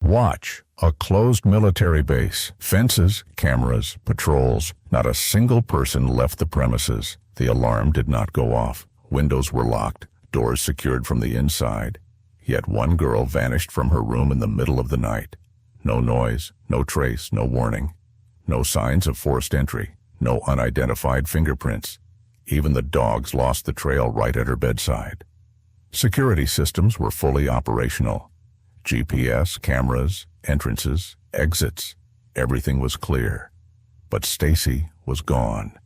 Watch, a closed military base, fences, cameras, patrols. Not a single person left the premises. The alarm did not go off. Windows were locked, doors secured from the inside. Yet one girl vanished from her room in the middle of the night. No noise, no trace, no warning. No signs of forced entry, no unidentified fingerprints. Even the dogs lost the trail right at her bedside. Security systems were fully operational. GPS, cameras, entrances, exits. Everything was clear. But Stacey was gone.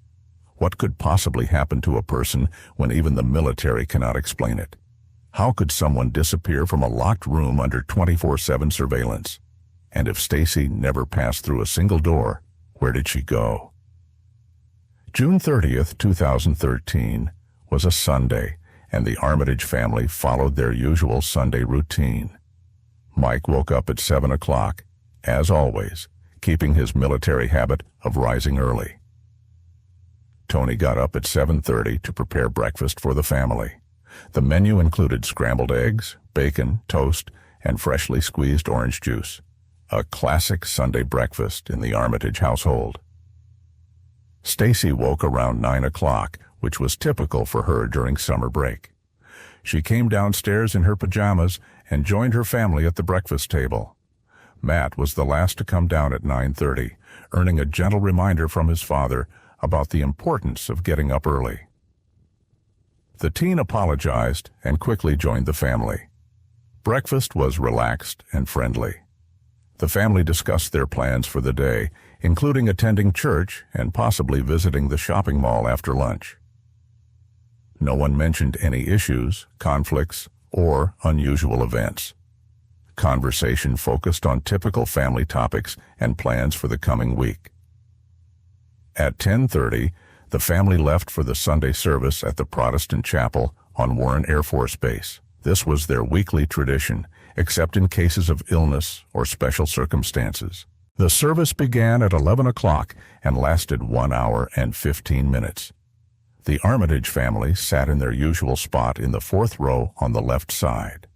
What could possibly happen to a person when even the military cannot explain it? How could someone disappear from a locked room under 24/7 surveillance? And if Stacey never passed through a single door, where did she go? June 30th, 2013 was a Sunday, and the Armitage family followed their usual Sunday routine. Mike woke up at 7 o'clock, as always, keeping his military habit of rising early. Tony got up at 7:30 to prepare breakfast for the family. The menu included scrambled eggs, bacon, toast, and freshly squeezed orange juice. A classic Sunday breakfast in the Armitage household. Stacey woke around 9 o'clock, which was typical for her during summer break. She came downstairs in her pajamas and joined her family at the breakfast table. Matt was the last to come down at 9:30, earning a gentle reminder from his father about the importance of getting up early. The teen apologized and quickly joined the family. Breakfast was relaxed and friendly. The family discussed their plans for the day, including attending church and possibly visiting the shopping mall after lunch. No one mentioned any issues, conflicts, or unusual events. Conversation focused on typical family topics and plans for the coming week. At 10:30, the family left for the Sunday service at the Protestant chapel on Warren Air Force Base. This was their weekly tradition, except in cases of illness or special circumstances. The service began at 11 o'clock and lasted 1 hour and 15 minutes. The Armitage family sat in their usual spot in the fourth row on the left side.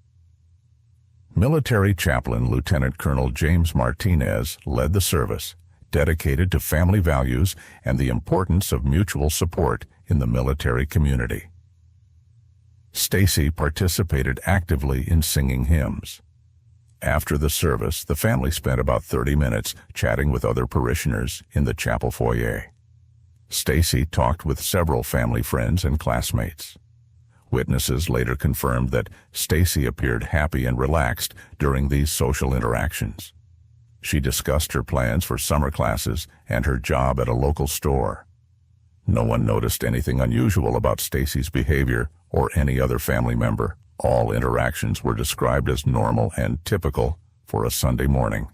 Military Chaplain Lieutenant Colonel James Martinez led the service, dedicated to family values and the importance of mutual support in the military community. Stacey participated actively in singing hymns. After the service, the family spent about 30 minutes chatting with other parishioners in the chapel foyer. Stacey talked with several family friends and classmates. Witnesses later confirmed that Stacey appeared happy and relaxed during these social interactions. She discussed her plans for summer classes and her job at a local store. No one noticed anything unusual about Stacey's behavior or any other family member. All interactions were described as normal and typical for a Sunday morning.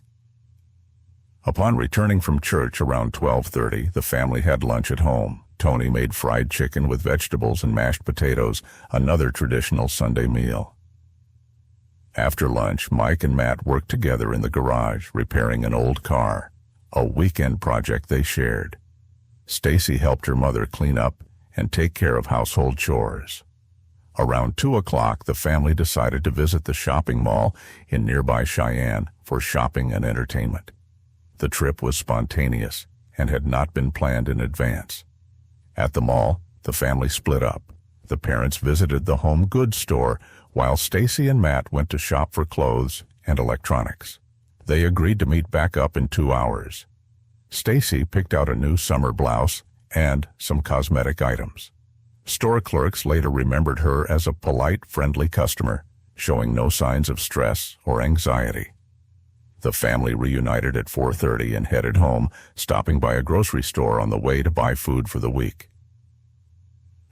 Upon returning from church around 12:30, the family had lunch at home. Tony made fried chicken with vegetables and mashed potatoes, another traditional Sunday meal. After lunch, Mike and Matt worked together in the garage, repairing an old car, a weekend project they shared. Stacey helped her mother clean up and take care of household chores. Around 2 o'clock, the family decided to visit the shopping mall in nearby Cheyenne for shopping and entertainment. The trip was spontaneous and had not been planned in advance. At the mall, the family split up. The parents visited the home goods store, while Stacey and Matt went to shop for clothes and electronics. They agreed to meet back up in 2 hours. Stacey picked out a new summer blouse and some cosmetic items. Store clerks later remembered her as a polite, friendly customer, showing no signs of stress or anxiety. The family reunited at 4:30 and headed home, stopping by a grocery store on the way to buy food for the week.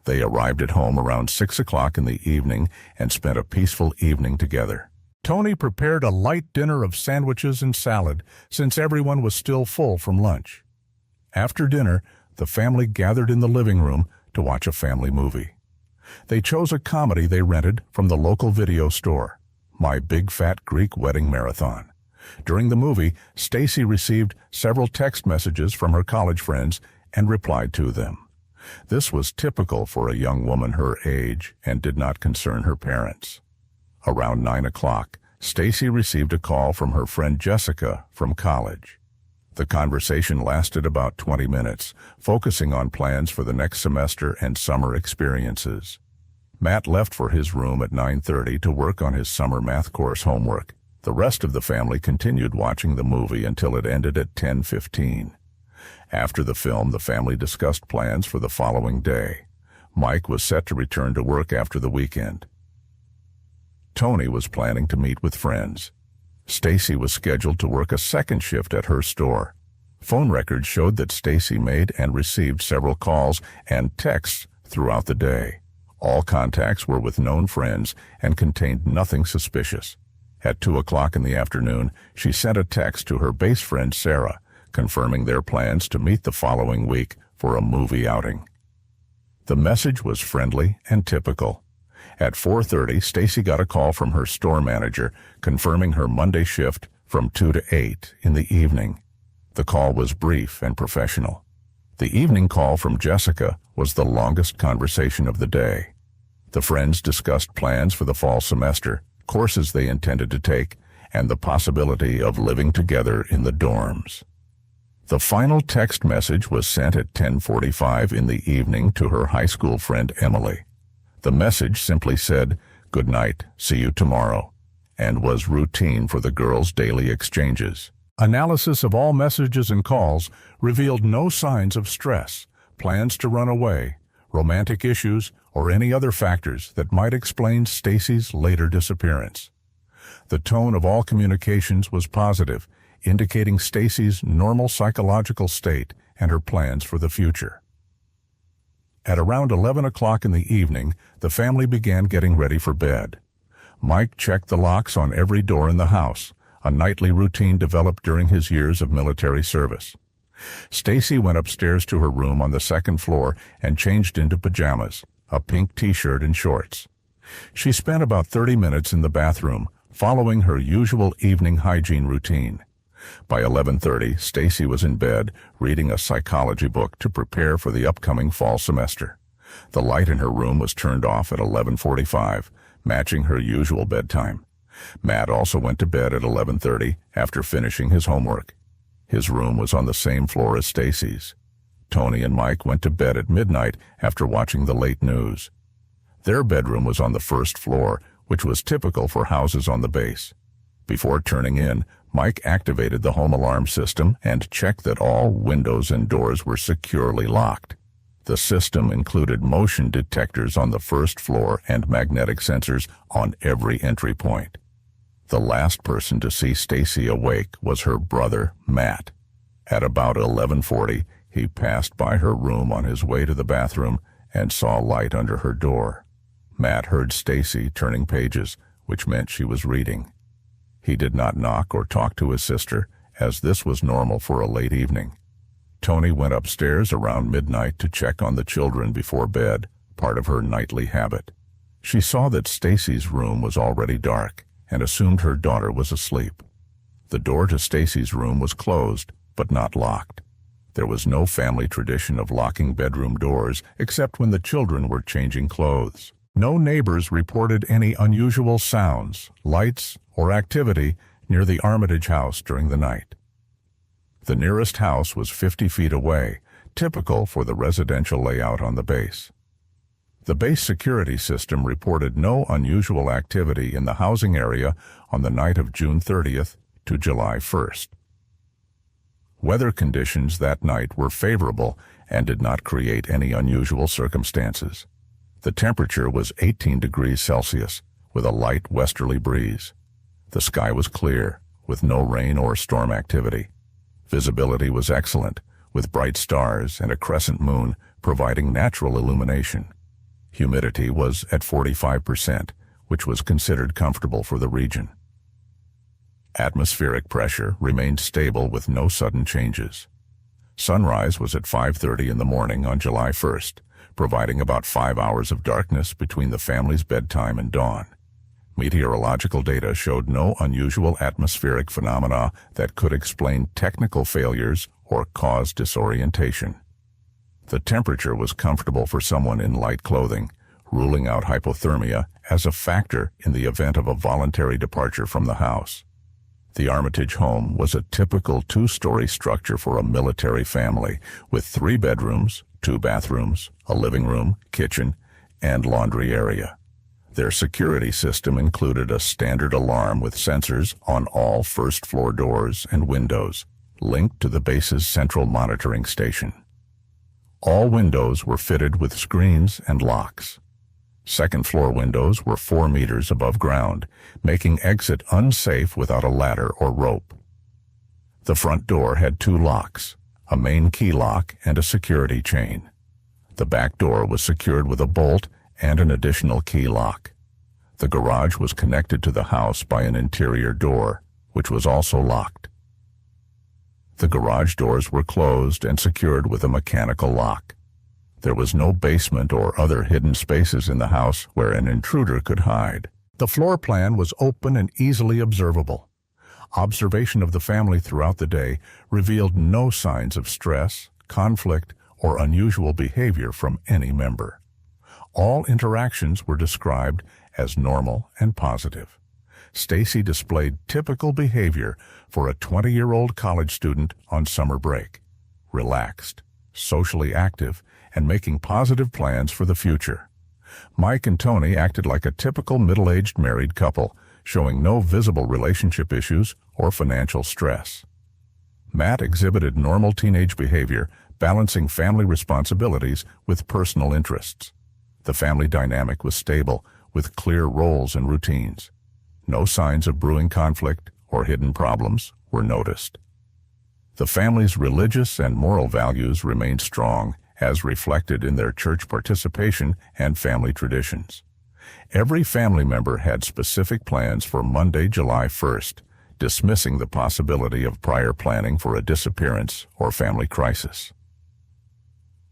They arrived at home around 6 o'clock in the evening and spent a peaceful evening together. Tony prepared a light dinner of sandwiches and salad, since everyone was still full from lunch. After dinner, the family gathered in the living room to watch a family movie. They chose a comedy they rented from the local video store, My Big Fat Greek Wedding Marathon. During the movie, Stacey received several text messages from her college friends and replied to them. This was typical for a young woman her age and did not concern her parents. Around 9 o'clock, Stacey received a call from her friend Jessica from college. The conversation lasted about 20 minutes, focusing on plans for the next semester and summer experiences. Matt left for his room at 9:30 to work on his summer math course homework. The rest of the family continued watching the movie until it ended at 10:15. After the film, the family discussed plans for the following day. Mike was set to return to work after the weekend. Tony was planning to meet with friends. Stacey was scheduled to work a second shift at her store. Phone records showed that Stacey made and received several calls and texts throughout the day. All contacts were with known friends and contained nothing suspicious. At 2 o'clock in the afternoon, she sent a text to her base friend Sarah, confirming their plans to meet the following week for a movie outing. The message was friendly and typical. At 4:30, Stacey got a call from her store manager confirming her Monday shift from 2 to 8 in the evening. The call was brief and professional. The evening call from Jessica was the longest conversation of the day. The friends discussed plans for the fall semester, courses they intended to take, and the possibility of living together in the dorms. The final text message was sent at 10:45 in the evening to her high school friend Emily. The message simply said, "Good night, see you tomorrow," and was routine for the girls' daily exchanges. Analysis of all messages and calls revealed no signs of stress, plans to run away, romantic issues, or any other factors that might explain Stacey's later disappearance. The tone of all communications was positive, indicating Stacey's normal psychological state and her plans for the future. At around 11 o'clock in the evening, the family began getting ready for bed. Mike checked the locks on every door in the house, a nightly routine developed during his years of military service. Stacey went upstairs to her room on the second floor and changed into pajamas, a pink t-shirt and shorts. She spent about 30 minutes in the bathroom, following her usual evening hygiene routine. By 11:30, Stacey was in bed, reading a psychology book to prepare for the upcoming fall semester. The light in her room was turned off at 11:45, matching her usual bedtime. Matt also went to bed at 11:30 after finishing his homework. His room was on the same floor as Stacey's. Tony and Mike went to bed at midnight after watching the late news. Their bedroom was on the first floor, which was typical for houses on the base. Before turning in, Mike activated the home alarm system and checked that all windows and doors were securely locked. The system included motion detectors on the first floor and magnetic sensors on every entry point. The last person to see Stacey awake was her brother, Matt. At about 11:40, he passed by her room on his way to the bathroom and saw light under her door. Matt heard Stacey turning pages, which meant she was reading. He did not knock or talk to his sister, as this was normal for a late evening. Tony went upstairs around midnight to check on the children before bed, part of her nightly habit. She saw that Stacey's room was already dark and assumed her daughter was asleep. The door to Stacey's room was closed, but not locked. There was no family tradition of locking bedroom doors except when the children were changing clothes. No neighbors reported any unusual sounds, lights, or activity near the Armitage house during the night. The nearest house was 50 feet away, typical for the residential layout on the base. The base security system reported no unusual activity in the housing area on the night of June 30th to July 1st. Weather conditions that night were favorable and did not create any unusual circumstances. The temperature was 18 degrees Celsius, with a light westerly breeze. The sky was clear, with no rain or storm activity. Visibility was excellent, with bright stars and a crescent moon providing natural illumination. Humidity was at 45%, which was considered comfortable for the region. Atmospheric pressure remained stable with no sudden changes. Sunrise was at 5:30 in the morning on July 1st, providing about 5 hours of darkness between the family's bedtime and dawn. Meteorological data showed no unusual atmospheric phenomena that could explain technical failures or cause disorientation. The temperature was comfortable for someone in light clothing, ruling out hypothermia as a factor in the event of a voluntary departure from the house. The Armitage home was a typical two-story structure for a military family, with 3 bedrooms, 2 bathrooms, a living room, kitchen, and laundry area. Their security system included a standard alarm with sensors on all first-floor doors and windows, linked to the base's central monitoring station. All windows were fitted with screens and locks. Second-floor windows were 4 meters above ground, making exit unsafe without a ladder or rope. The front door had 2 locks, a main key lock and a security chain. The back door was secured with a bolt and an additional key lock. The garage was connected to the house by an interior door, which was also locked. The garage doors were closed and secured with a mechanical lock. There was no basement or other hidden spaces in the house where an intruder could hide. The floor plan was open and easily observable. Observation of the family throughout the day revealed no signs of stress, conflict, or unusual behavior from any member. All interactions were described as normal and positive. Stacey displayed typical behavior for a 20-year-old college student on summer break: relaxed, socially active, and making positive plans for the future. Mike and Tony acted like a typical middle-aged married couple, showing no visible relationship issues or financial stress. Matt exhibited normal teenage behavior, balancing family responsibilities with personal interests. The family dynamic was stable, with clear roles and routines. No signs of brewing conflict or hidden problems were noticed. The family's religious and moral values remained strong, as reflected in their church participation and family traditions. Every family member had specific plans for Monday, July 1st, dismissing the possibility of prior planning for a disappearance or family crisis.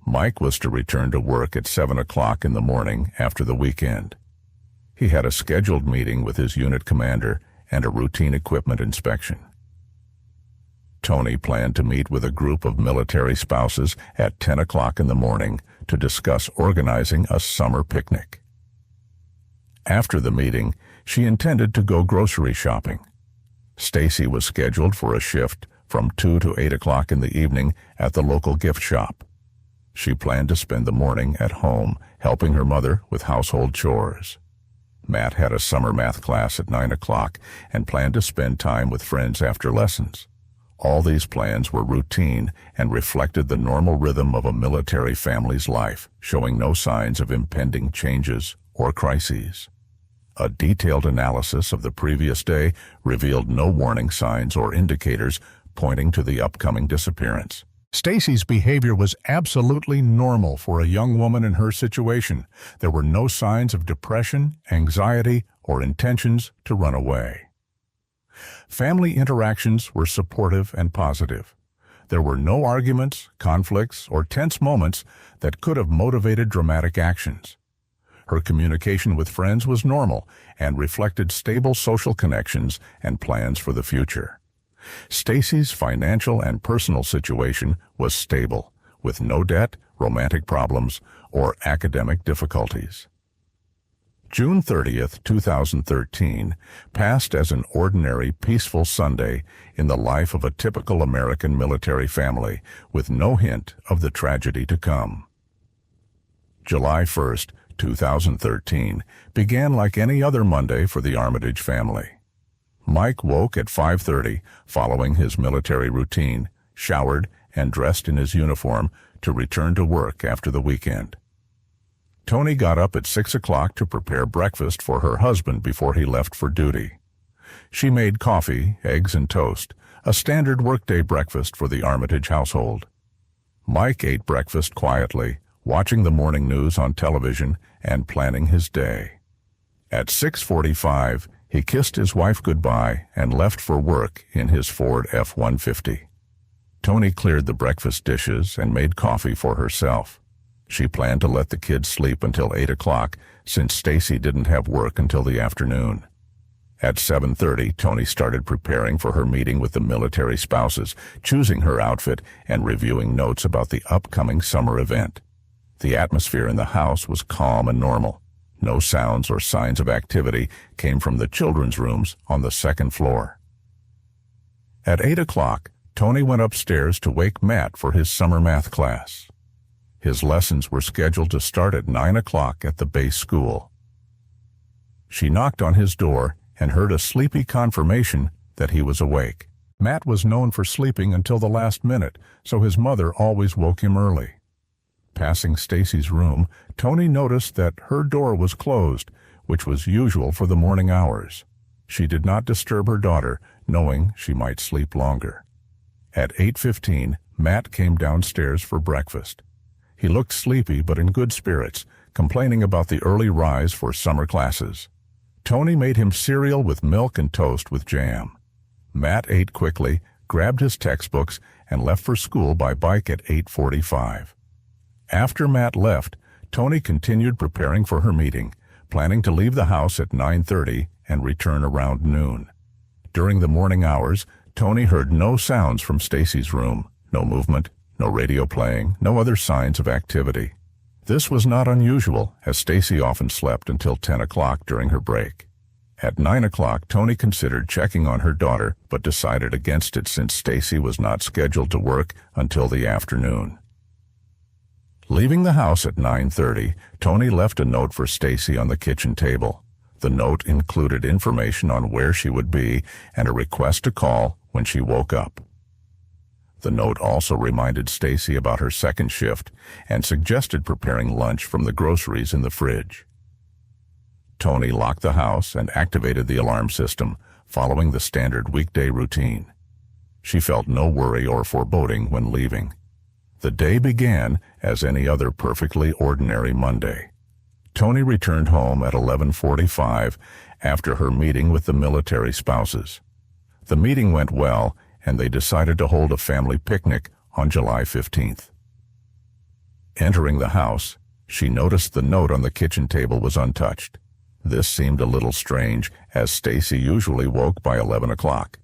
Mike was to return to work at 7 o'clock in the morning after the weekend. He had a scheduled meeting with his unit commander and a routine equipment inspection. Tony planned to meet with a group of military spouses at 10 o'clock in the morning to discuss organizing a summer picnic. After the meeting, she intended to go grocery shopping. Stacey was scheduled for a shift from 2 to 8 o'clock in the evening at the local gift shop. She planned to spend the morning at home, helping her mother with household chores. Matt had a summer math class at 9 o'clock and planned to spend time with friends after lessons. All these plans were routine and reflected the normal rhythm of a military family's life, showing no signs of impending changes or crises. A detailed analysis of the previous day revealed no warning signs or indicators pointing to the upcoming disappearance. Stacey's behavior was absolutely normal for a young woman in her situation. There were no signs of depression, anxiety, or intentions to run away. Family interactions were supportive and positive. There were no arguments, conflicts, or tense moments that could have motivated dramatic actions. Her communication with friends was normal and reflected stable social connections and plans for the future. Stacey's financial and personal situation was stable, with no debt, romantic problems, or academic difficulties. June 30th, 2013, passed as an ordinary, peaceful Sunday in the life of a typical American military family, with no hint of the tragedy to come. July 1st, 2013, began like any other Monday for the Armitage family. Mike woke at 5:30, following his military routine, showered, and dressed in his uniform to return to work after the weekend. Tony got up at 6 o'clock to prepare breakfast for her husband before he left for duty. She made coffee, eggs, and toast, a standard workday breakfast for the Armitage household. Mike ate breakfast quietly, watching the morning news on television and planning his day. At 6:45, he kissed his wife goodbye and left for work in his Ford F-150. Tony cleared the breakfast dishes and made coffee for herself. She planned to let the kids sleep until 8 o'clock since Stacey didn't have work until the afternoon. At 7:30, Tony started preparing for her meeting with the military spouses, choosing her outfit and reviewing notes about the upcoming summer event. The atmosphere in the house was calm and normal. No sounds or signs of activity came from the children's rooms on the second floor. At 8 o'clock, Tony went upstairs to wake Matt for his summer math class. His lessons were scheduled to start at 9 o'clock at the base school. She knocked on his door and heard a sleepy confirmation that he was awake. Matt was known for sleeping until the last minute, so his mother always woke him early. Passing Stacey's room, Tony noticed that her door was closed, which was usual for the morning hours. She did not disturb her daughter, knowing she might sleep longer. At 8:15, Matt came downstairs for breakfast. He looked sleepy but in good spirits, complaining about the early rise for summer classes. Tony made him cereal with milk and toast with jam. Matt ate quickly, grabbed his textbooks, and left for school by bike at 8:45. After Matt left, Tony continued preparing for her meeting, planning to leave the house at 9:30 and return around noon. During the morning hours, Tony heard no sounds from Stacey's room, no movement, no radio playing, no other signs of activity. This was not unusual, as Stacey often slept until 10 o'clock during her break. At 9 o'clock, Tony considered checking on her daughter, but decided against it since Stacey was not scheduled to work until the afternoon. Leaving the house at 9:30, Tony left a note for Stacey on the kitchen table. The note included information on where she would be and a request to call when she woke up. The note also reminded Stacey about her second shift and suggested preparing lunch from the groceries in the fridge. Tony locked the house and activated the alarm system, following the standard weekday routine. She felt no worry or foreboding when leaving. The day began as any other perfectly ordinary Monday. Tony returned home at 11:45 after her meeting with the military spouses. The meeting went well, and they decided to hold a family picnic on July 15th. Entering the house, she noticed the note on the kitchen table was untouched. This seemed a little strange, as Stacey usually woke by 11 o'clock.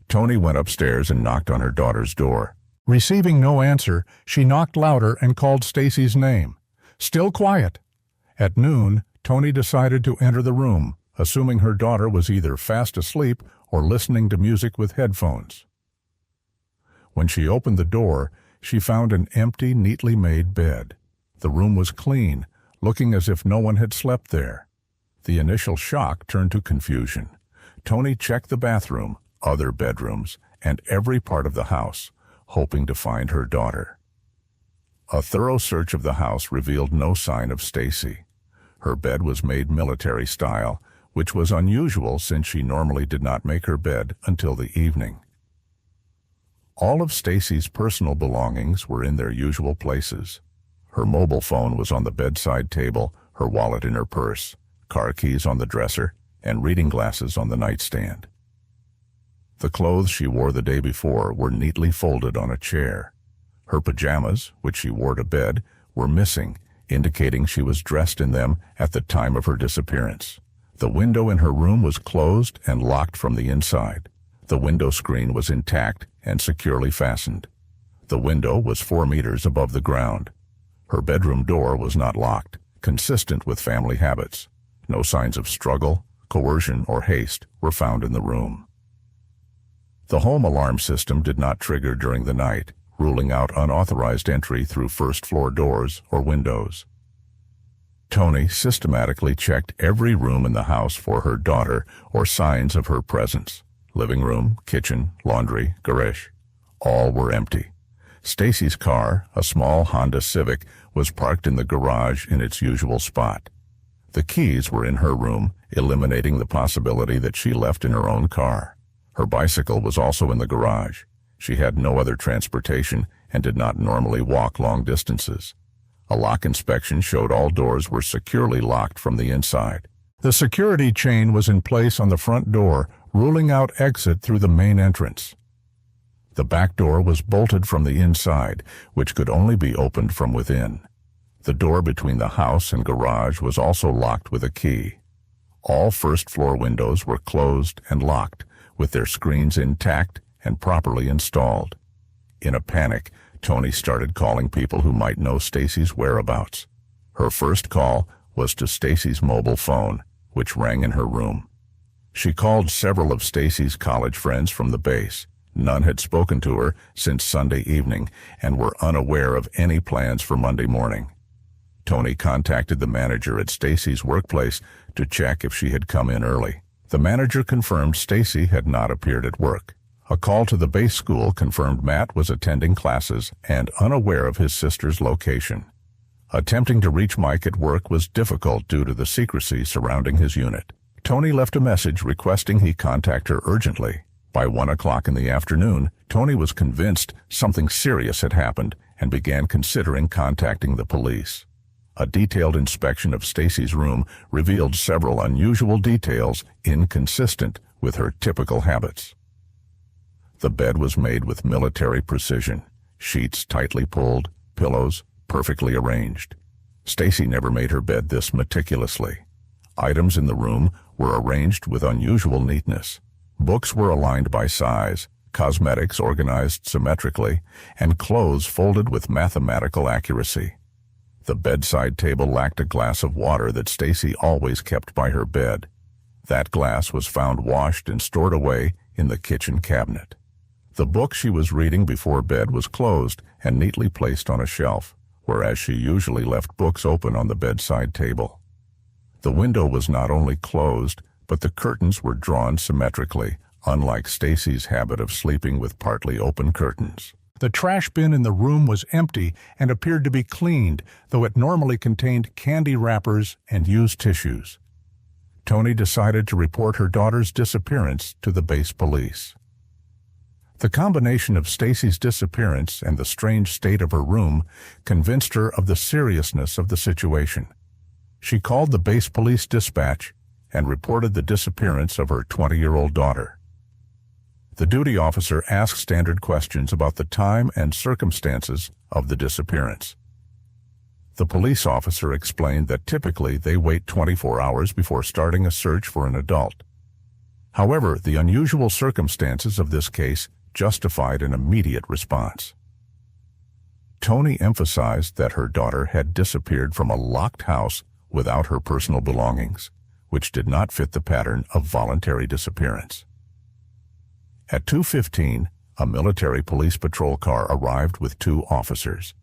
Tony went upstairs and knocked on her daughter's door. Receiving no answer, she knocked louder and called Stacey's name. Still quiet. At noon, Tony decided to enter the room, assuming her daughter was either fast asleep or listening to music with headphones. When she opened the door, she found an empty, neatly made bed. The room was clean, looking as if no one had slept there. The initial shock turned to confusion. Tony checked the bathroom, other bedrooms, and every part of the house, hoping to find her daughter. A thorough search of the house revealed no sign of Stacey. Her bed was made military style, which was unusual since she normally did not make her bed until the evening. All of Stacey's personal belongings were in their usual places. Her mobile phone was on the bedside table, her wallet in her purse, car keys on the dresser, and reading glasses on the nightstand. The clothes she wore the day before were neatly folded on a chair. Her pajamas, which she wore to bed, were missing, indicating she was dressed in them at the time of her disappearance. The window in her room was closed and locked from the inside. The window screen was intact and securely fastened. The window was 4 meters above the ground. Her bedroom door was not locked, consistent with family habits. No signs of struggle, coercion, or haste were found in the room. The home alarm system did not trigger during the night, ruling out unauthorized entry through first-floor doors or windows. Tony systematically checked every room in the house for her daughter or signs of her presence. Living room, kitchen, laundry, garage. All were empty. Stacey's car, a small Honda Civic, was parked in the garage in its usual spot. The keys were in her room, eliminating the possibility that she left in her own car. Her bicycle was also in the garage. She had no other transportation and did not normally walk long distances. A lock inspection showed all doors were securely locked from the inside. The security chain was in place on the front door, ruling out exit through the main entrance. The back door was bolted from the inside, which could only be opened from within. The door between the house and garage was also locked with a key. All first-floor windows were closed and locked, with their screens intact and properly installed. In a panic, Tony started calling people who might know Stacey's whereabouts. Her first call was to Stacey's mobile phone, which rang in her room. She called several of Stacey's college friends from the base. None had spoken to her since Sunday evening and were unaware of any plans for Monday morning. Tony contacted the manager at Stacey's workplace to check if she had come in early. The manager confirmed Stacey had not appeared at work. A call to the base school confirmed Matt was attending classes and unaware of his sister's location. Attempting to reach Mike at work was difficult due to the secrecy surrounding his unit. Tony left a message requesting he contact her urgently. By 1 o'clock in the afternoon, Tony was convinced something serious had happened and began considering contacting the police. A detailed inspection of Stacey's room revealed several unusual details inconsistent with her typical habits. The bed was made with military precision, sheets tightly pulled, pillows perfectly arranged. Stacey never made her bed this meticulously. Items in the room were arranged with unusual neatness. Books were aligned by size, cosmetics organized symmetrically, and clothes folded with mathematical accuracy. The bedside table lacked a glass of water that Stacey always kept by her bed. That glass was found washed and stored away in the kitchen cabinet. The book she was reading before bed was closed and neatly placed on a shelf, whereas she usually left books open on the bedside table. The window was not only closed, but the curtains were drawn symmetrically, unlike Stacey's habit of sleeping with partly open curtains. The trash bin in the room was empty and appeared to be cleaned, though it normally contained candy wrappers and used tissues. Tony decided to report her daughter's disappearance to the base police. The combination of Stacey's disappearance and the strange state of her room convinced her of the seriousness of the situation. She called the base police dispatch and reported the disappearance of her 20-year-old daughter. The duty officer asked standard questions about the time and circumstances of the disappearance. The police officer explained that typically they wait 24 hours before starting a search for an adult. However, the unusual circumstances of this case justified an immediate response. Tony emphasized that her daughter had disappeared from a locked house without her personal belongings, which did not fit the pattern of voluntary disappearance. At 2:15, a military police patrol car arrived with 2 officers.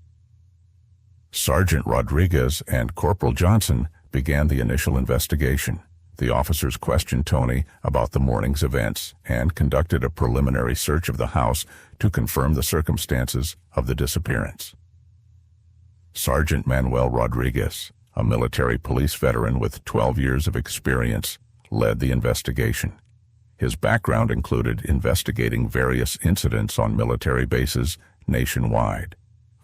Sergeant Rodriguez and Corporal Johnson began the initial investigation. The officers questioned Tony about the morning's events and conducted a preliminary search of the house to confirm the circumstances of the disappearance. Sergeant Manuel Rodriguez, a military police veteran with 12 years of experience, led the investigation. His background included investigating various incidents on military bases nationwide.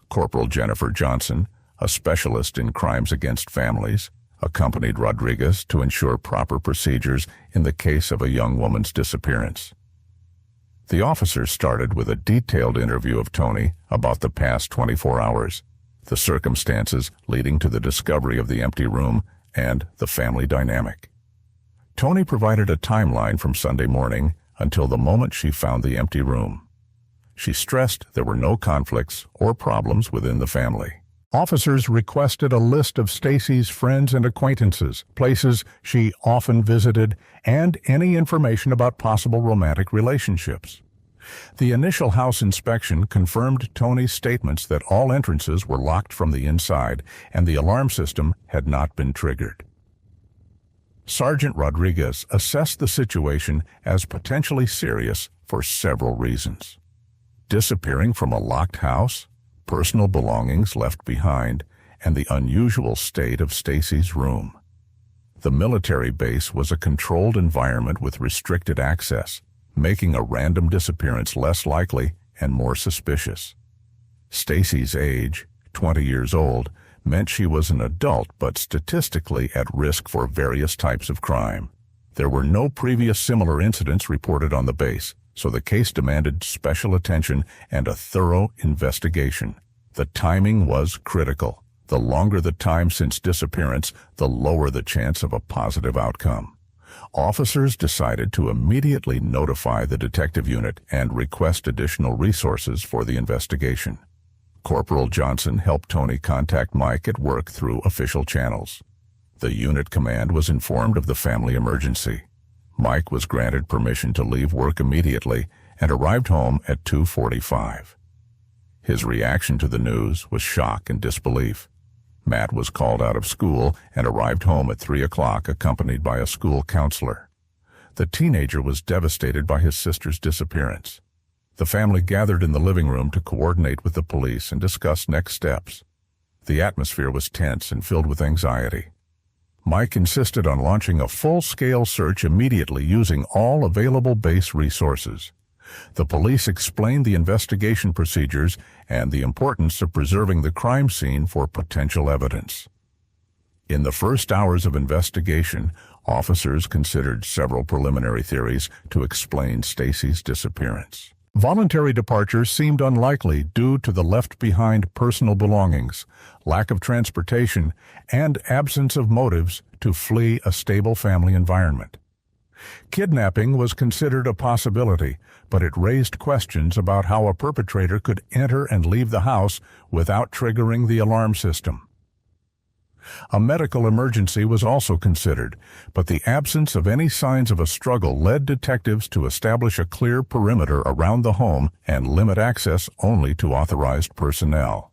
Corporal Jennifer Johnson, a specialist in crimes against families, accompanied Rodriguez to ensure proper procedures in the case of a young woman's disappearance. The officers started with a detailed interview of Tony about the past 24 hours, the circumstances leading to the discovery of the empty room, and the family dynamic. Tony provided a timeline from Sunday morning until the moment she found the empty room. She stressed there were no conflicts or problems within the family. Officers requested a list of Stacey's friends and acquaintances, places she often visited, and any information about possible romantic relationships. The initial house inspection confirmed Tony's statements that all entrances were locked from the inside and the alarm system had not been triggered. Sergeant Rodriguez assessed the situation as potentially serious for several reasons. Disappearing from a locked house, personal belongings left behind, and the unusual state of Stacey's room. The military base was a controlled environment with restricted access, making a random disappearance less likely and more suspicious. Stacey's age, 20 years old, meant she was an adult but statistically at risk for various types of crime. There were no previous similar incidents reported on the base, so the case demanded special attention and a thorough investigation. The timing was critical. The longer the time since disappearance, the lower the chance of a positive outcome. Officers decided to immediately notify the detective unit and request additional resources for the investigation. Corporal Johnson helped Tony contact Mike at work through official channels. The unit command was informed of the family emergency. Mike was granted permission to leave work immediately and arrived home at 2:45. His reaction to the news was shock and disbelief. Matt was called out of school and arrived home at 3 o'clock accompanied by a school counselor. The teenager was devastated by his sister's disappearance. The family gathered in the living room to coordinate with the police and discuss next steps. The atmosphere was tense and filled with anxiety. Mike insisted on launching a full-scale search immediately using all available base resources. The police explained the investigation procedures and the importance of preserving the crime scene for potential evidence. In the first hours of investigation, officers considered several preliminary theories to explain Stacey's disappearance. Voluntary departure seemed unlikely due to the left-behind personal belongings, lack of transportation, and absence of motives to flee a stable family environment. Kidnapping was considered a possibility, but it raised questions about how a perpetrator could enter and leave the house without triggering the alarm system. A medical emergency was also considered, but the absence of any signs of a struggle led detectives to establish a clear perimeter around the home and limit access only to authorized personnel.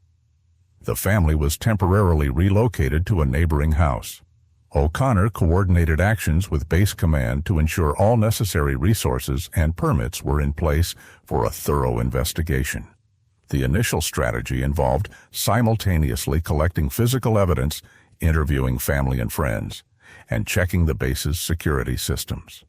The family was temporarily relocated to a neighboring house. O'Connor coordinated actions with base command to ensure all necessary resources and permits were in place for a thorough investigation. The initial strategy involved simultaneously collecting physical evidence, interviewing family and friends, and checking the base's security systems.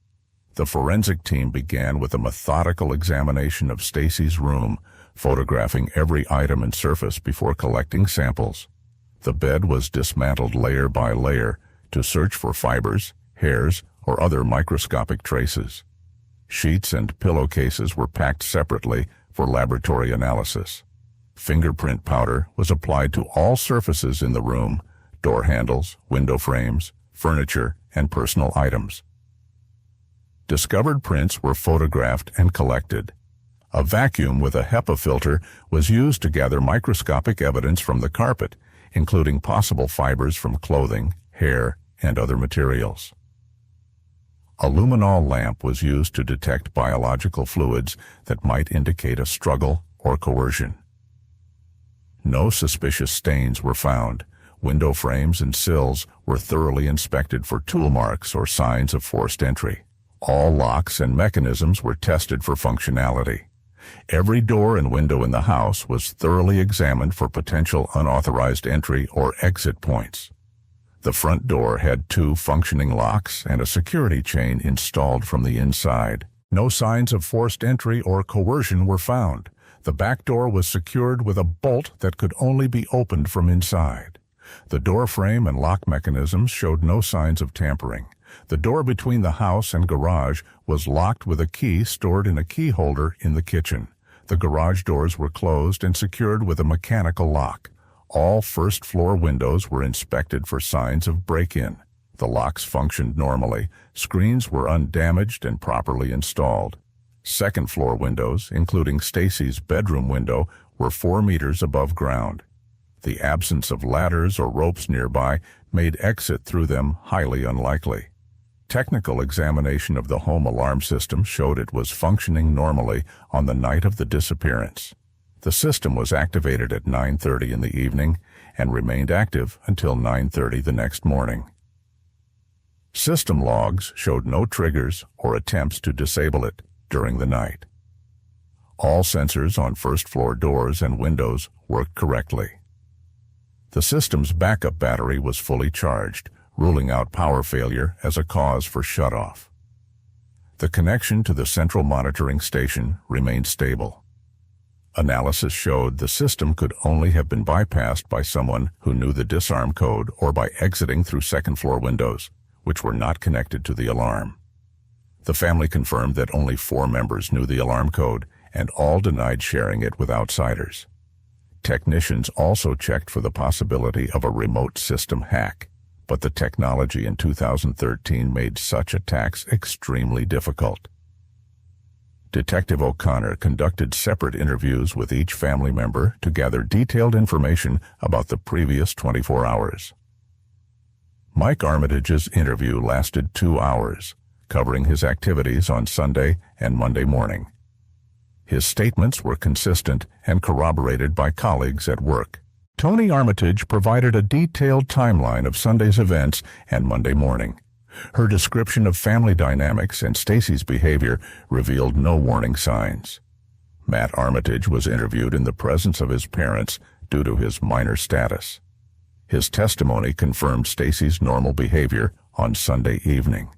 The forensic team began with a methodical examination of Stacey's room, photographing every item and surface before collecting samples. The bed was dismantled layer by layer to search for fibers, hairs, or other microscopic traces. Sheets and pillowcases were packed separately for laboratory analysis. Fingerprint powder was applied to all surfaces in the room: door handles, window frames, furniture, and personal items. Discovered prints were photographed and collected. A vacuum with a HEPA filter was used to gather microscopic evidence from the carpet, including possible fibers from clothing, hair, and other materials. A luminol lamp was used to detect biological fluids that might indicate a struggle or coercion. No suspicious stains were found. Window frames and sills were thoroughly inspected for tool marks or signs of forced entry. All locks and mechanisms were tested for functionality. Every door and window in the house was thoroughly examined for potential unauthorized entry or exit points. The front door had 2 functioning locks and a security chain installed from the inside. No signs of forced entry or coercion were found. The back door was secured with a bolt that could only be opened from inside. The door frame and lock mechanisms showed no signs of tampering. The door between the house and garage was locked with a key stored in a key holder in the kitchen. The garage doors were closed and secured with a mechanical lock. All first-floor windows were inspected for signs of break-in. The locks functioned normally. Screens were undamaged and properly installed. Second-floor windows, including Stacey's bedroom window, were 4 meters above ground. The absence of ladders or ropes nearby made exit through them highly unlikely. Technical examination of the home alarm system showed it was functioning normally on the night of the disappearance. The system was activated at 9:30 in the evening and remained active until 9:30 the next morning. System logs showed no triggers or attempts to disable it during the night. All sensors on first-floor doors and windows worked correctly. The system's backup battery was fully charged, ruling out power failure as a cause for shutoff. The connection to the central monitoring station remained stable. Analysis showed the system could only have been bypassed by someone who knew the disarm code or by exiting through second-floor windows, which were not connected to the alarm. The family confirmed that only 4 members knew the alarm code, and all denied sharing it with outsiders. Technicians also checked for the possibility of a remote system hack, but the technology in 2013 made such attacks extremely difficult. Detective O'Connor conducted separate interviews with each family member to gather detailed information about the previous 24 hours. Mike Armitage's interview lasted 2 hours, covering his activities on Sunday and Monday morning. His statements were consistent and corroborated by colleagues at work. Tony Armitage provided a detailed timeline of Sunday's events and Monday morning. Her description of family dynamics and Stacey's behavior revealed no warning signs. Matt Armitage was interviewed in the presence of his parents due to his minor status. His testimony confirmed Stacey's normal behavior on Sunday evening.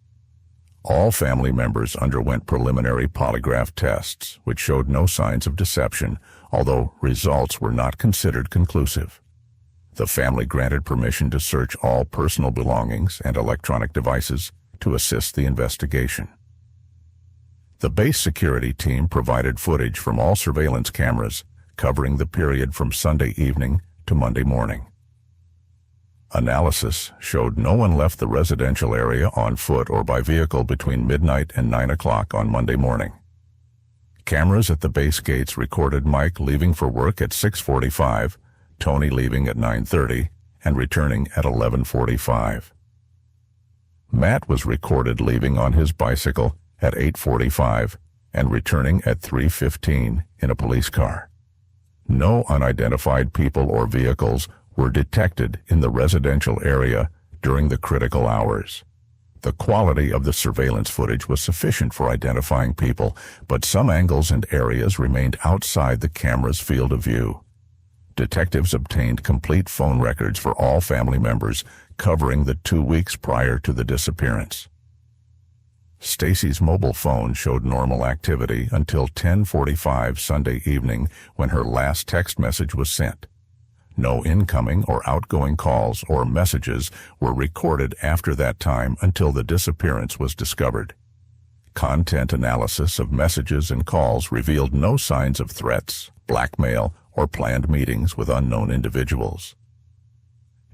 All family members underwent preliminary polygraph tests, which showed no signs of deception, although results were not considered conclusive. The family granted permission to search all personal belongings and electronic devices to assist the investigation. The base security team provided footage from all surveillance cameras covering the period from Sunday evening to Monday morning. Analysis showed no one left the residential area on foot or by vehicle between midnight and 9 o'clock on Monday morning. Cameras at the base gates recorded Mike leaving for work at 6:45, Tony leaving at 9:30, and returning at 11:45. Matt was recorded leaving on his bicycle at 8:45 and returning at 3:15 in a police car. No unidentified people or vehicles were detected in the residential area during the critical hours. The quality of the surveillance footage was sufficient for identifying people, but some angles and areas remained outside the camera's field of view. Detectives obtained complete phone records for all family members covering the 2 weeks prior to the disappearance. Stacey's mobile phone showed normal activity until 10:45 Sunday evening when her last text message was sent. No incoming or outgoing calls or messages were recorded after that time until the disappearance was discovered. Content analysis of messages and calls revealed no signs of threats, blackmail, or planned meetings with unknown individuals.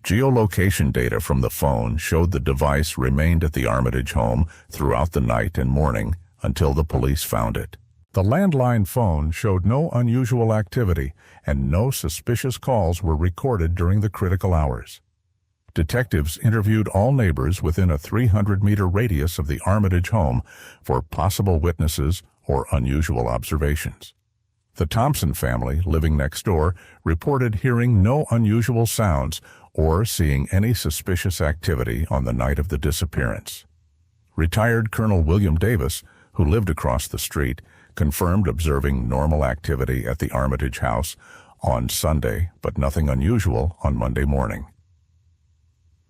Geolocation data from the phone showed the device remained at the Armitage home throughout the night and morning until the police found it. The landline phone showed no unusual activity, and no suspicious calls were recorded during the critical hours. Detectives interviewed all neighbors within a 300-meter radius of the Armitage home for possible witnesses or unusual observations. The Thompson family, living next door, reported hearing no unusual sounds or seeing any suspicious activity on the night of the disappearance. Retired Colonel William Davis, who lived across the street, confirmed observing normal activity at the Armitage house on Sunday, but nothing unusual on Monday morning.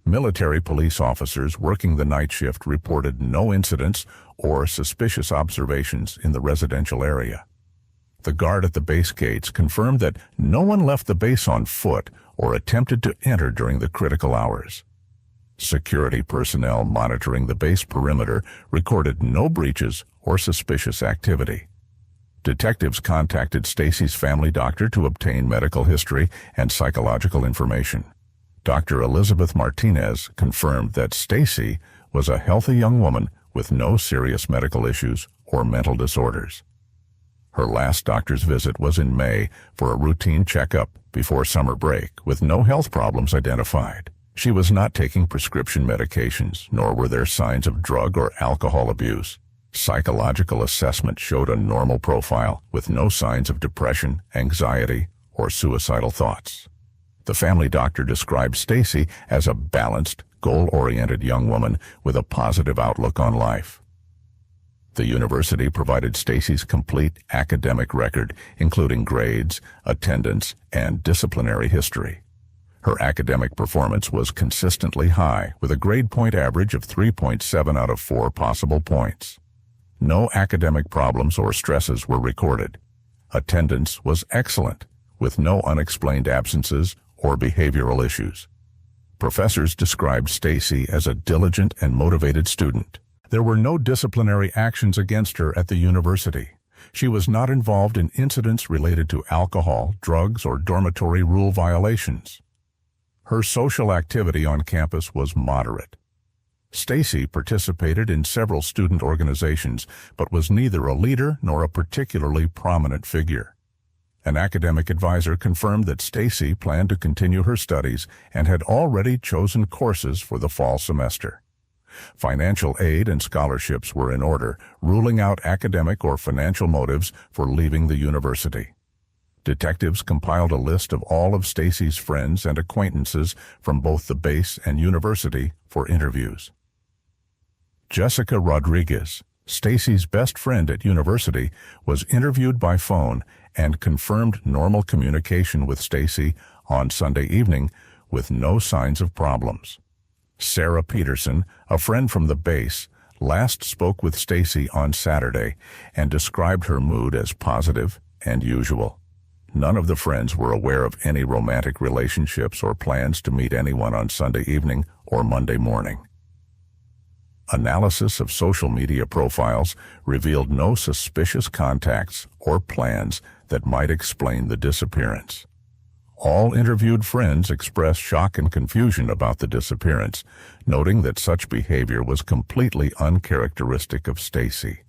Military police officers working the night shift reported no incidents or suspicious observations in the residential area. The guard at the base gates confirmed that no one left the base on foot or attempted to enter during the critical hours. Security personnel monitoring the base perimeter recorded no breaches or suspicious activity. Detectives contacted Stacey's family doctor to obtain medical history and psychological information. Dr. Elizabeth Martinez confirmed that Stacey was a healthy young woman with no serious medical issues or mental disorders. Her last doctor's visit was in May for a routine checkup before summer break, with no health problems identified. She was not taking prescription medications, nor were there signs of drug or alcohol abuse. Psychological assessment showed a normal profile with no signs of depression, anxiety, or suicidal thoughts. The family doctor described Stacey as a balanced, goal-oriented young woman with a positive outlook on life. The university provided Stacey's complete academic record, including grades, attendance, and disciplinary history. Her academic performance was consistently high, with a grade point average of 3.7 out of 4 possible points. No academic problems or stresses were recorded. Attendance was excellent, with no unexplained absences or behavioral issues. Professors described Stacey as a diligent and motivated student. There were no disciplinary actions against her at the university. She was not involved in incidents related to alcohol, drugs, or dormitory rule violations. Her social activity on campus was moderate. Stacey participated in several student organizations, but was neither a leader nor a particularly prominent figure. An academic advisor confirmed that Stacey planned to continue her studies and had already chosen courses for the fall semester. Financial aid and scholarships were in order, ruling out academic or financial motives for leaving the university. Detectives compiled a list of all of Stacey's friends and acquaintances from both the base and university for interviews. Jessica Rodriguez, Stacey's best friend at university, was interviewed by phone and confirmed normal communication with Stacey on Sunday evening with no signs of problems. Sarah Peterson, a friend from the base, last spoke with Stacey on Saturday and described her mood as positive and usual. None of the friends were aware of any romantic relationships or plans to meet anyone on Sunday evening or Monday morning. Analysis of social media profiles revealed no suspicious contacts or plans that might explain the disappearance. All interviewed friends expressed shock and confusion about the disappearance, noting that such behavior was completely uncharacteristic of Stacey.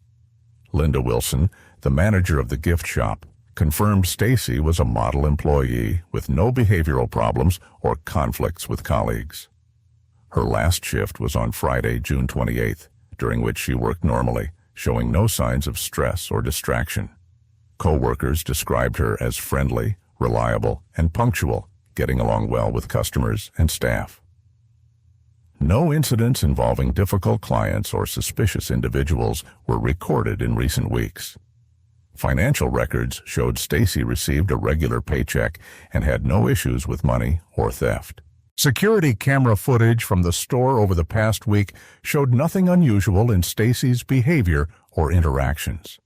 Linda Wilson, the manager of the gift shop, confirmed Stacey was a model employee with no behavioral problems or conflicts with colleagues. Her last shift was on Friday, June 28th, during which she worked normally, showing no signs of stress or distraction. Co-workers described her as friendly, reliable, and punctual, getting along well with customers and staff. No incidents involving difficult clients or suspicious individuals were recorded in recent weeks. Financial records showed Stacey received a regular paycheck and had no issues with money or theft. Security camera footage from the store over the past week showed nothing unusual in Stacey's behavior or interactions.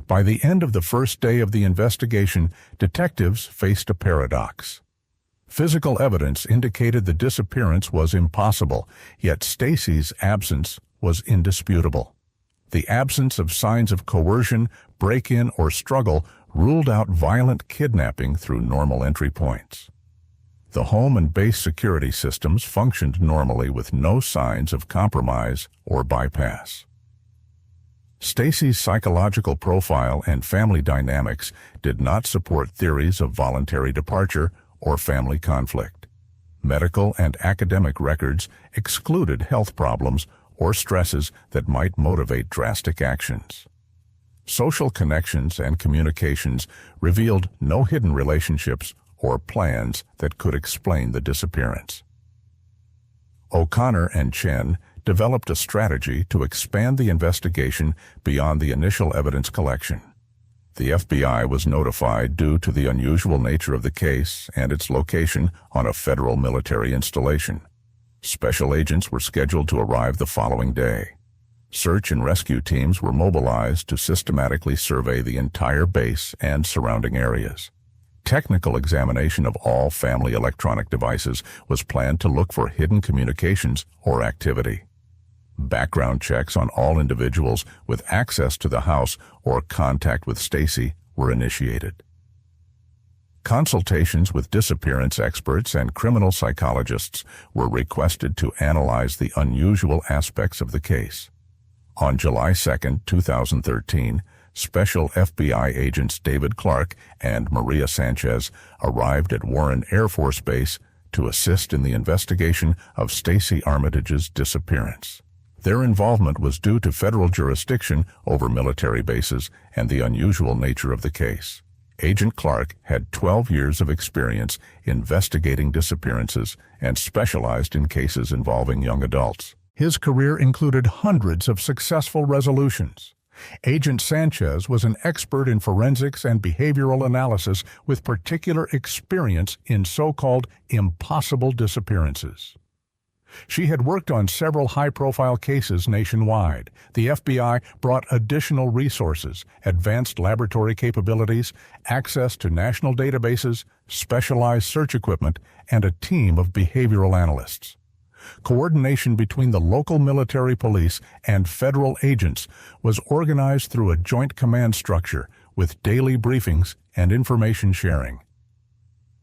By the end of the first day of the investigation, detectives faced a paradox. Physical evidence indicated the disappearance was impossible, yet Stacey's absence was indisputable. The absence of signs of coercion, break-in, or struggle ruled out violent kidnapping through normal entry points. The home and base security systems functioned normally with no signs of compromise or bypass. Stacey's psychological profile and family dynamics did not support theories of voluntary departure or family conflict. Medical and academic records excluded health problems or stresses that might motivate drastic actions. Social connections and communications revealed no hidden relationships or plans that could explain the disappearance. O'Connor and Chen developed a strategy to expand the investigation beyond the initial evidence collection. The FBI was notified due to the unusual nature of the case and its location on a federal military installation. Special agents were scheduled to arrive the following day. Search and rescue teams were mobilized to systematically survey the entire base and surrounding areas. Technical examination of all family electronic devices was planned to look for hidden communications or activity. Background checks on all individuals with access to the house or contact with Stacey were initiated. Consultations with disappearance experts and criminal psychologists were requested to analyze the unusual aspects of the case. On July 2, 2013, Special FBI agents David Clark and Maria Sanchez arrived at Warren Air Force Base to assist in the investigation of Stacey Armitage's disappearance. Their involvement was due to federal jurisdiction over military bases and the unusual nature of the case. Agent Clark had 12 years of experience investigating disappearances and specialized in cases involving young adults. His career included hundreds of successful resolutions. Agent Sanchez was an expert in forensics and behavioral analysis with particular experience in so-called impossible disappearances. She had worked on several high-profile cases nationwide. The FBI brought additional resources, advanced laboratory capabilities, access to national databases, specialized search equipment, and a team of behavioral analysts. Coordination between the local military police and federal agents was organized through a joint command structure with daily briefings and information sharing.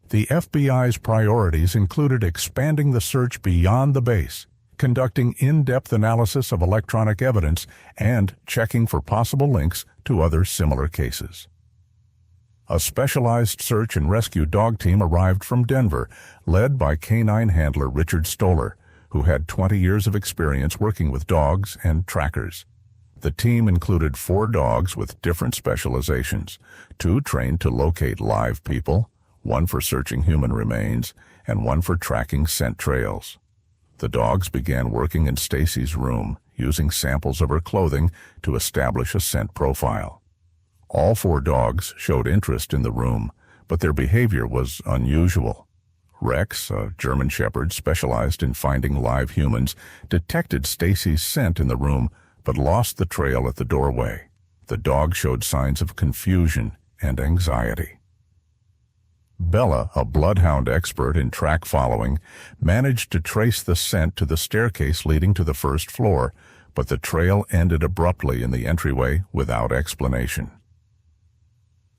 The FBI's priorities included expanding the search beyond the base, conducting in-depth analysis of electronic evidence, and checking for possible links to other similar cases. A specialized search and rescue dog team arrived from Denver, led by canine handler Richard Stoller, who had 20 years of experience working with dogs and trackers. The team included 4 dogs with different specializations, 2 trained to locate live people, 1 for searching human remains, and 1 for tracking scent trails. The dogs began working in Stacey's room, using samples of her clothing to establish a scent profile. All 4 dogs showed interest in the room, but their behavior was unusual. Rex, a German Shepherd specialized in finding live humans, detected Stacey's scent in the room but lost the trail at the doorway. The dog showed signs of confusion and anxiety. Bella, a bloodhound expert in track following, managed to trace the scent to the staircase leading to the first floor, but the trail ended abruptly in the entryway without explanation.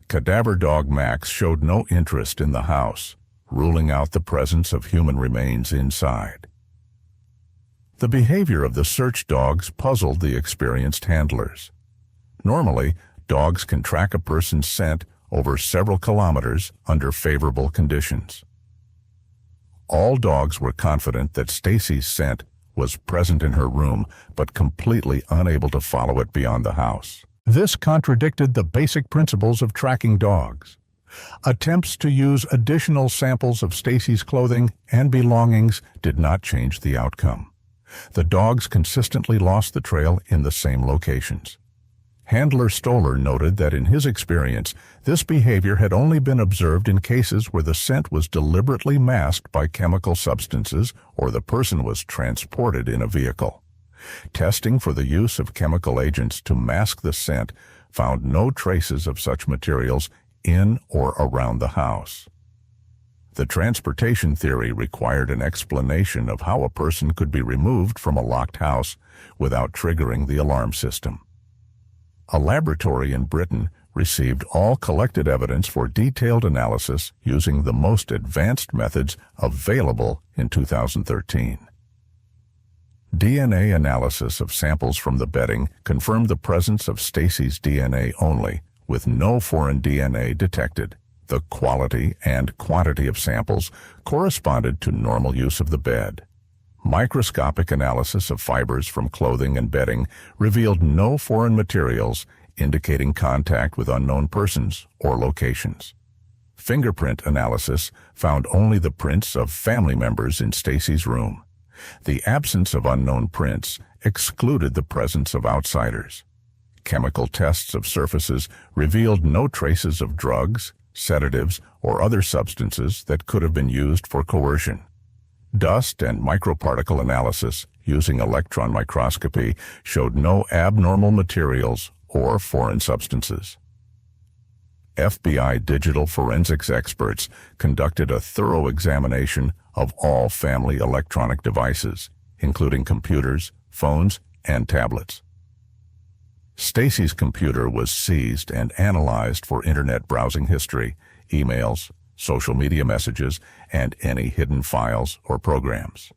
Cadaver dog Max showed no interest in the house, ruling out the presence of human remains inside. The behavior of the search dogs puzzled the experienced handlers. Normally, dogs can track a person's scent over several kilometers under favorable conditions. All dogs were confident that Stacey's scent was present in her room, but completely unable to follow it beyond the house. This contradicted the basic principles of tracking dogs. Attempts to use additional samples of Stacey's clothing and belongings did not change the outcome. The dogs consistently lost the trail in the same locations. Handler Stoller noted that in his experience, this behavior had only been observed in cases where the scent was deliberately masked by chemical substances or the person was transported in a vehicle. Testing for the use of chemical agents to mask the scent found no traces of such materials in or around the house. The transportation theory required an explanation of how a person could be removed from a locked house without triggering the alarm system. A laboratory in Britain received all collected evidence for detailed analysis using the most advanced methods available in 2013. DNA analysis of samples from the bedding confirmed the presence of Stacey's DNA only, with no foreign DNA detected. The quality and quantity of samples corresponded to normal use of the bed. Microscopic analysis of fibers from clothing and bedding revealed no foreign materials, indicating contact with unknown persons or locations. Fingerprint analysis found only the prints of family members in Stacey's room. The absence of unknown prints excluded the presence of outsiders. Chemical tests of surfaces revealed no traces of drugs, sedatives, or other substances that could have been used for coercion. Dust and microparticle analysis using electron microscopy showed no abnormal materials or foreign substances. FBI digital forensics experts conducted a thorough examination of all family electronic devices, including computers, phones, and tablets. Stacey's computer was seized and analyzed for internet browsing history, emails, social media messages, and any hidden files or programs.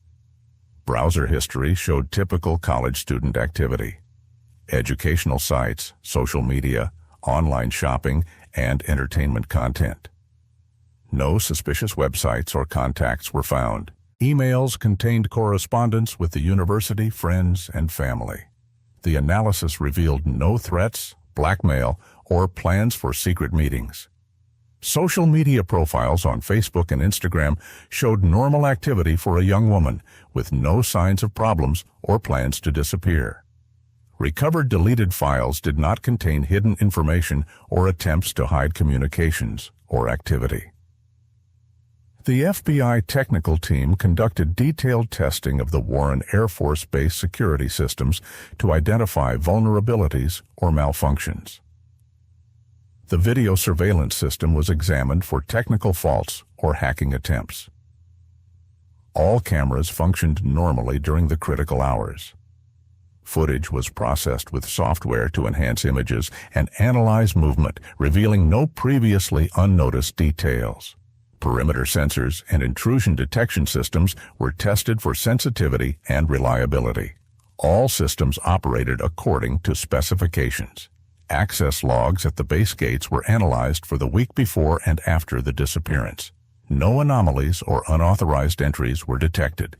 Browser history showed typical college student activity. Educational sites, social media, online shopping, and entertainment content. No suspicious websites or contacts were found. Emails contained correspondence with the university, friends, and family. The analysis revealed no threats, blackmail, or plans for secret meetings. Social media profiles on Facebook and Instagram showed normal activity for a young woman, with no signs of problems or plans to disappear. Recovered deleted files did not contain hidden information or attempts to hide communications or activity. The FBI technical team conducted detailed testing of the Warren Air Force Base security systems to identify vulnerabilities or malfunctions. The video surveillance system was examined for technical faults or hacking attempts. All cameras functioned normally during the critical hours. Footage was processed with software to enhance images and analyze movement, revealing no previously unnoticed details. Perimeter sensors and intrusion detection systems were tested for sensitivity and reliability. All systems operated according to specifications. Access logs at the base gates were analyzed for the week before and after the disappearance. No anomalies or unauthorized entries were detected.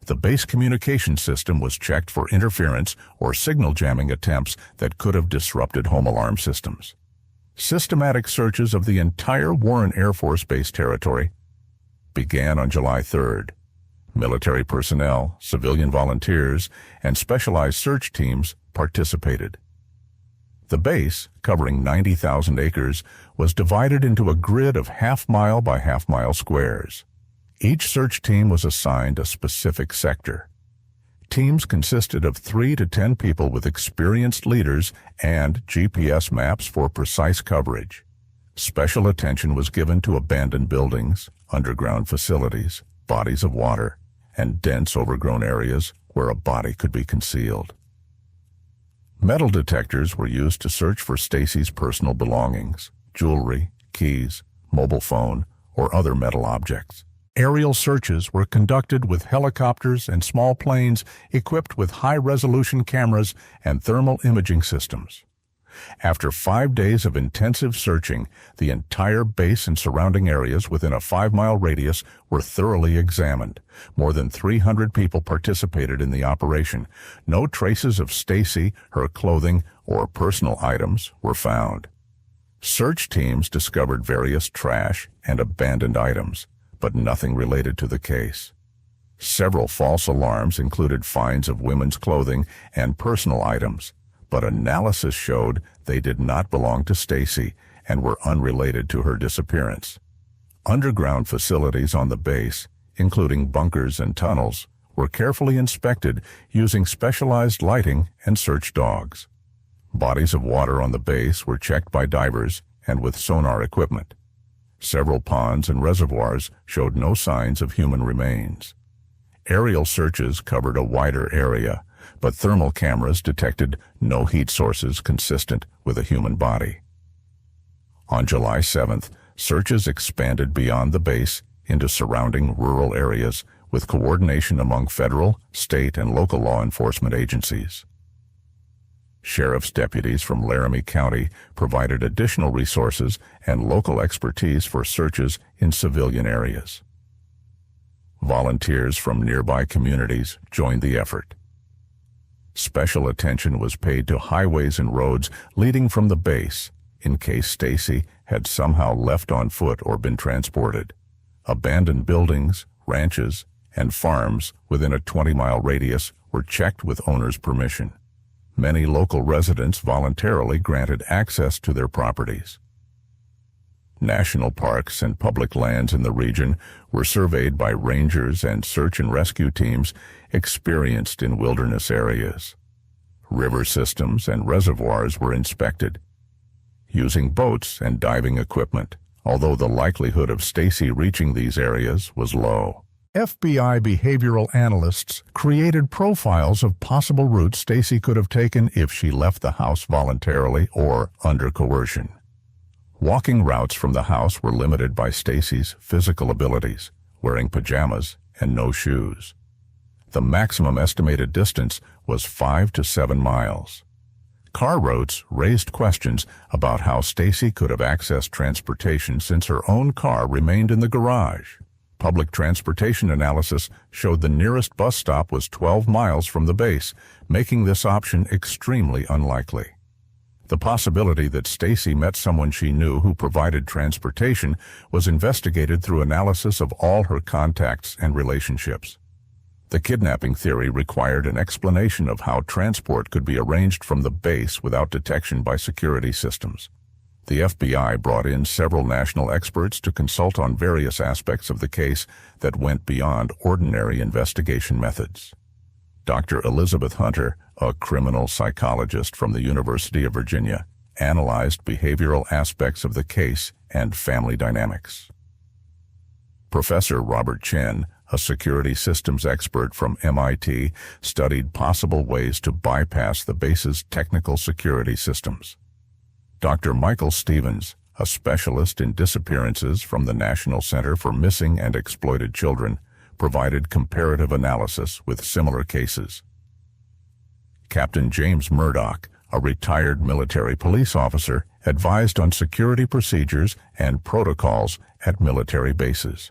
The base communication system was checked for interference or signal jamming attempts that could have disrupted home alarm systems. Systematic searches of the entire Warren Air Force Base territory began on July 3rd. Military personnel, civilian volunteers, and specialized search teams participated. The base, covering 90,000 acres, was divided into a grid of half-mile by half-mile squares. Each search team was assigned a specific sector. Teams consisted of 3 to 10 people with experienced leaders and GPS maps for precise coverage. Special attention was given to abandoned buildings, underground facilities, bodies of water, and dense overgrown areas where a body could be concealed. Metal detectors were used to search for Stacey's personal belongings, jewelry, keys, mobile phone, or other metal objects. Aerial searches were conducted with helicopters and small planes equipped with high-resolution cameras and thermal imaging systems. After 5 days of intensive searching, the entire base and surrounding areas within a 5-mile radius were thoroughly examined. More than 300 people participated in the operation. No traces of Stacey, her clothing, or personal items were found. Search teams discovered various trash and abandoned items, but nothing related to the case. Several false alarms included finds of women's clothing and personal items, but analysis showed they did not belong to Stacey and were unrelated to her disappearance. Underground facilities on the base, including bunkers and tunnels, were carefully inspected using specialized lighting and search dogs. Bodies of water on the base were checked by divers and with sonar equipment. Several ponds and reservoirs showed no signs of human remains. Aerial searches covered a wider area, but thermal cameras detected no heat sources consistent with a human body. On July 7th, searches expanded beyond the base into surrounding rural areas with coordination among federal, state, and local law enforcement agencies. Sheriff's deputies from Laramie County provided additional resources and local expertise for searches in civilian areas. Volunteers from nearby communities joined the effort. Special attention was paid to highways and roads leading from the base, in case Stacey had somehow left on foot or been transported. Abandoned buildings, ranches, and farms within a 20-mile radius were checked with owners' permission. Many local residents voluntarily granted access to their properties. National parks and public lands in the region were surveyed by rangers and search and rescue teams experienced in wilderness areas. River systems and reservoirs were inspected, using boats and diving equipment, although the likelihood of Stacey reaching these areas was low. FBI behavioral analysts created profiles of possible routes Stacey could have taken if she left the house voluntarily or under coercion. Walking routes from the house were limited by Stacey's physical abilities, wearing pajamas and no shoes. The maximum estimated distance was 5 to 7 miles. Car routes raised questions about how Stacey could have accessed transportation since her own car remained in the garage. Public transportation analysis showed the nearest bus stop was 12 miles from the base, making this option extremely unlikely. The possibility that Stacey met someone she knew who provided transportation was investigated through analysis of all her contacts and relationships. The kidnapping theory required an explanation of how transport could be arranged from the base without detection by security systems. The FBI brought in several national experts to consult on various aspects of the case that went beyond ordinary investigation methods. Dr. Elizabeth Hunter, a criminal psychologist from the University of Virginia, analyzed behavioral aspects of the case and family dynamics. Professor Robert Chen, a security systems expert from MIT, studied possible ways to bypass the base's technical security systems. Dr. Michael Stevens, a specialist in disappearances from the National Center for Missing and Exploited Children, provided comparative analysis with similar cases. Captain James Murdoch, a retired military police officer, advised on security procedures and protocols at military bases.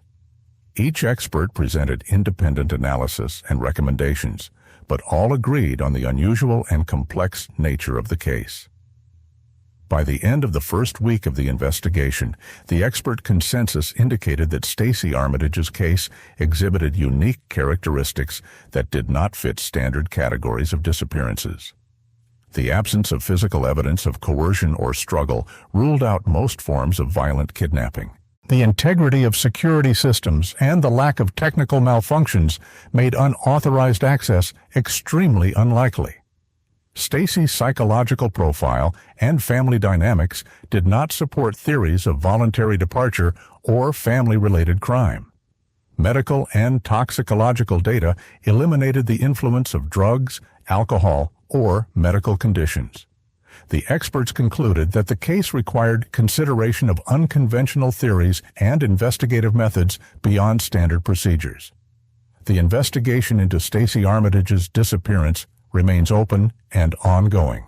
Each expert presented independent analysis and recommendations, but all agreed on the unusual and complex nature of the case. By the end of the first week of the investigation, the expert consensus indicated that Stacey Armitage's case exhibited unique characteristics that did not fit standard categories of disappearances. The absence of physical evidence of coercion or struggle ruled out most forms of violent kidnapping. The integrity of security systems and the lack of technical malfunctions made unauthorized access extremely unlikely. Stacey's psychological profile and family dynamics did not support theories of voluntary departure or family-related crime. Medical and toxicological data eliminated the influence of drugs, alcohol, or medical conditions. The experts concluded that the case required consideration of unconventional theories and investigative methods beyond standard procedures. The investigation into Stacey Armitage's disappearance remains open and ongoing.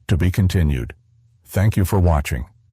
To be continued. Thank you for watching.